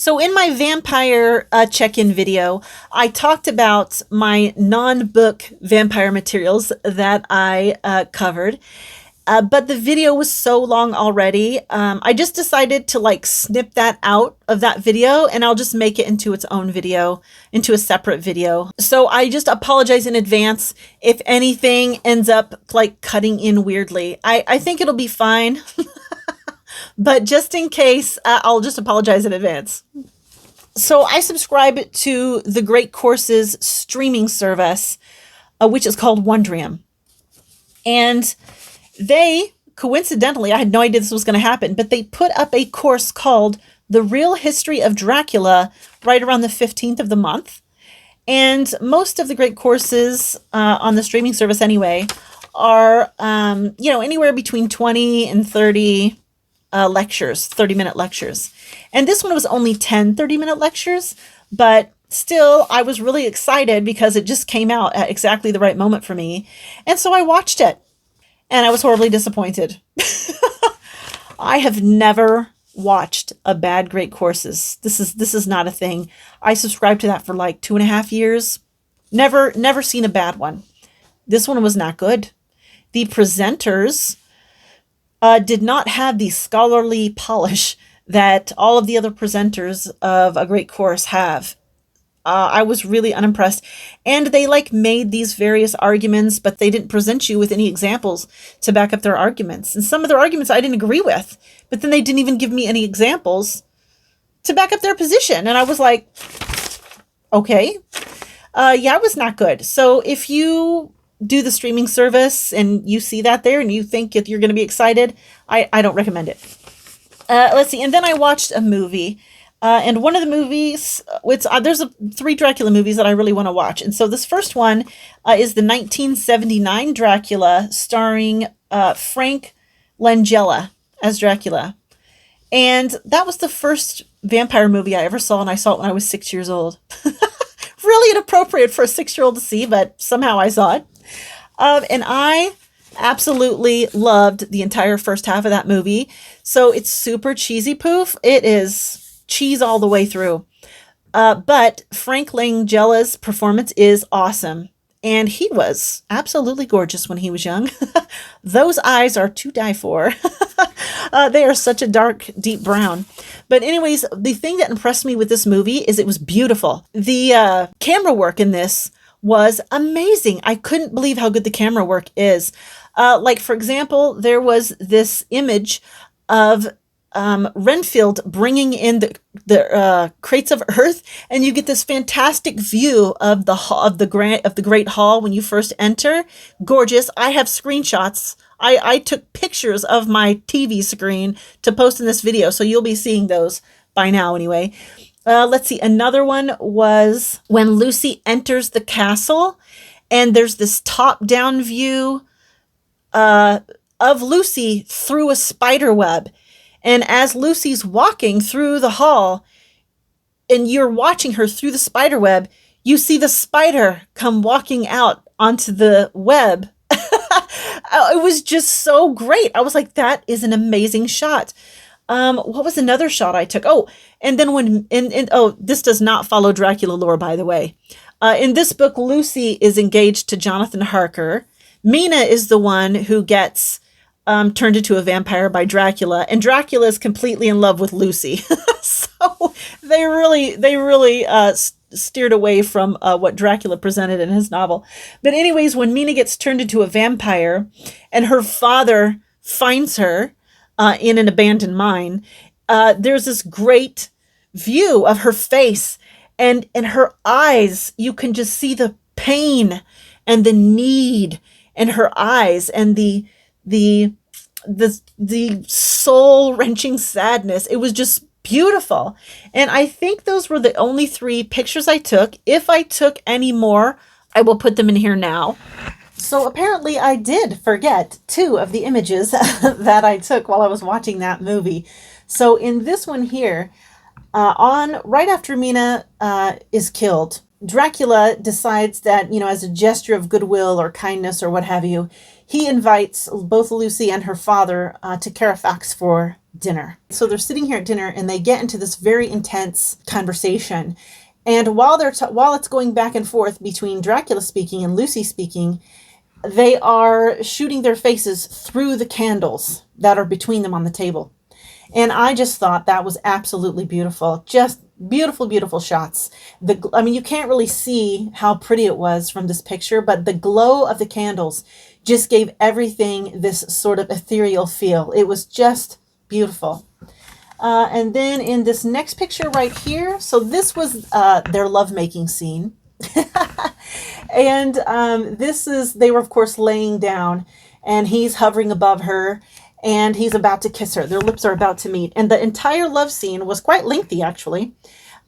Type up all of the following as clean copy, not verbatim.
So in my vampire check-in video, I talked about my non-book vampire materials that I covered. But the video was so long already. I just decided to like snip that out of that video and I'll just make it into its own video, into a separate video. So I just apologize in advance if anything ends up like cutting in weirdly. I think it'll be fine. But just in case, I'll just apologize in advance. So I subscribe to the Great Courses streaming service, which is called Wondrium. And they, coincidentally, I had no idea this was going to happen, but they put up a course called The Real History of Dracula right around the 15th of the month. And most of the Great Courses on the streaming service anyway are, anywhere between 20 and 30 lectures, 30-minute lectures. And this one was only 10 30-minute lectures, but still, I was really excited because it just came out at exactly the right moment for me. And so I watched it, and I was horribly disappointed. I have never watched a bad Great Courses. This is not a thing. I subscribed to that for like 2.5 years. Never seen a bad one. This one was not good. The presenters did not have the scholarly polish that all of the other presenters of a great course have. I was really unimpressed. And they like made these various arguments, but they didn't present you with any examples to back up their arguments. And some of their arguments I didn't agree with, but then they didn't even give me any examples to back up their position. And I was like, okay, it was not good. So if you do the streaming service and you see that there and you think you're going to be excited, I don't recommend it. Let's see. And then I watched a movie. And one of the movies, there's 3 Dracula movies that I really want to watch. And so this first one is the 1979 Dracula starring Frank Langella as Dracula. And that was the first vampire movie I ever saw, and I saw it when I was 6 years old. Really inappropriate for a 6-year-old to see, but somehow I saw it. And I absolutely loved the entire first half of that movie. So it's super cheesy poof. It is cheese all the way through. But Frank Langella's performance is awesome. And he was absolutely gorgeous when he was young. Those eyes are to die for. They are such a dark, deep brown. But anyways, the thing that impressed me with this movie is it was beautiful. The camera work in this was amazing. I couldn't believe how good the camera work is. Like, for example, there was this image of Renfield bringing in the crates of earth, and you get this fantastic view of the Great Hall when you first enter. Gorgeous. I have screenshots. I took pictures of my TV screen to post in this video, so you'll be seeing those by now anyway. Let's see. Another one was when Lucy enters the castle, and there's this top-down view of Lucy through a spider web. And as Lucy's walking through the hall and you're watching her through the spider web, you see the spider come walking out onto the web. It was just so great. I was like, that is an amazing shot. What was another shot I took? Oh, and then this does not follow Dracula lore, by the way. In this book, Lucy is engaged to Jonathan Harker. Mina is the one who gets turned into a vampire by Dracula, and Dracula is completely in love with Lucy. So they really steered away from what Dracula presented in his novel. But anyways, when Mina gets turned into a vampire and her father finds her in an abandoned mine, there's this great view of her face and her eyes. You can just see the pain and the need in her eyes and the soul-wrenching sadness. It was just beautiful. And I think those were the only 3 pictures I took. If I took any more, I will put them in here now. So apparently I did forget 2 of the images that I took while I was watching that movie. So in this one here, right after Mina is killed, Dracula decides that, as a gesture of goodwill or kindness or what have you, he invites both Lucy and her father to Carafax for dinner. So they're sitting here at dinner and they get into this very intense conversation. And while it's going back and forth between Dracula speaking and Lucy speaking, they are shooting their faces through the candles that are between them on the table. And I just thought that was absolutely beautiful. Just beautiful, beautiful shots. I mean, you can't really see how pretty it was from this picture, but the glow of the candles just gave everything this sort of ethereal feel. It was just beautiful. And then in this next picture right here, so this was their lovemaking scene. And they were, of course, laying down, and he's hovering above her, and he's about to kiss her. Their lips are about to meet. And the entire love scene was quite lengthy, actually.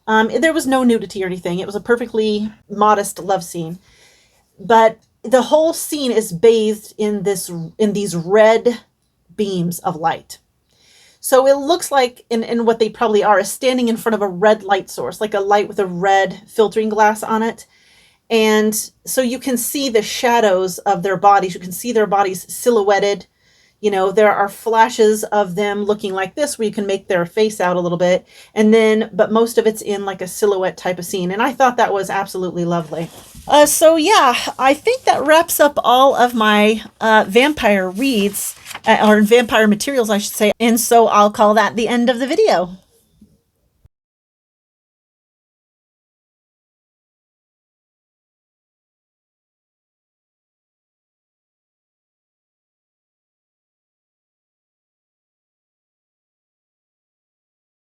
There was no nudity or anything. It was a perfectly modest love scene. But the whole scene is bathed in these red beams of light. So it looks like, in what they probably are, is standing in front of a red light source, like a light with a red filtering glass on it. And so you can see the shadows of their bodies. You can see their bodies silhouetted. You know, there are flashes of them looking like this where you can make their face out a little bit. But most of it's in like a silhouette type of scene. And I thought that was absolutely lovely. So yeah, I think that wraps up all of my vampire reads, or vampire materials, I should say. And so I'll call that the end of the video.